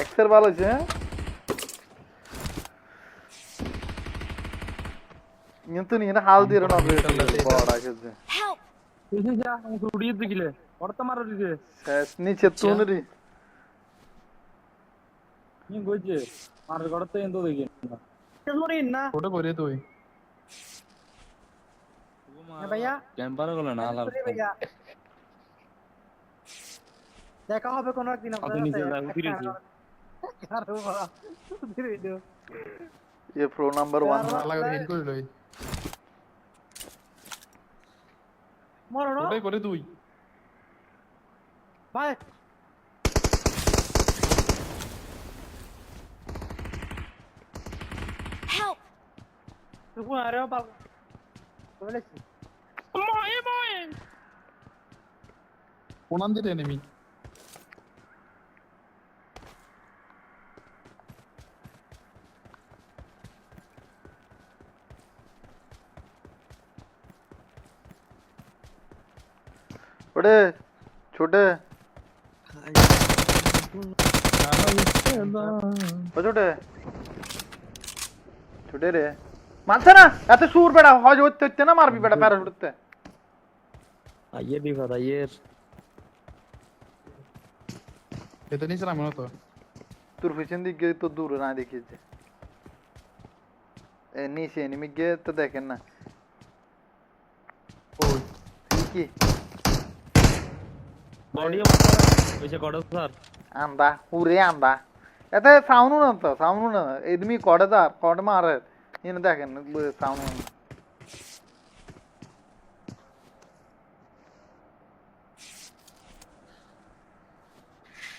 এক্সের ভালো হয়েছে হ্যাঁ কিন্তু নিয়ে হাল দিয়ে না বড় আছে এসে যা আমাকে উড়িয়ে দিলে করতে মারো দিকে শেষ নিচে তুনরি নি গইছে মার করতে এন্তো দেখি না ওটা করে তুই ভাইয়া ক্যাম্পার গুলো না আলার ভাইয়া দেখা হবে কোন একদিন আপনাদের নিচে যাও ফিরেছি ये प्रो नंबर 1 আলা করে হিল করে লই মরো না ওটাই করে তুই ভাই Help! তুই আরে বাবা বলেছি কোন দিতে এনিমি बड़े छोटे ओ छोटे छोटे रे मानছে না এত সুর বেড়া হজ হতে হতে না মারবি বেড়া প্যারাশুট উঠতে আইয়ে বিপদ আইয়ের এটা নিচে নামো না তো তোর পিছন দিক গিয়ে তো দূরে না দেখিয়েছে এ নিচে এনিমি গিয়ে তো দেখেন না ওই কি বডিও মারতে ওইসে করো স্যার আন্দা পুরে আন্দা এতে সাউন্ড না তো সাউন্ড না এদমি কড়ে দা কড় মারে ইনি দেখেন সাউন্ড না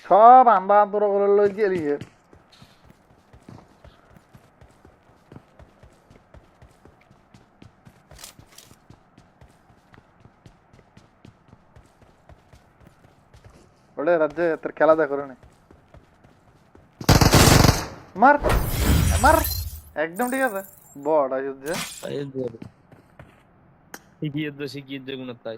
সব আন্দা তোর করে লই গেলিয়ে বলে রাজ্যে তোর খেলা দেখো রে মার মার একদম ঠিক আছে বড় যুদ্ধ আইয়ের শিখিয়ে দে গুণ তাই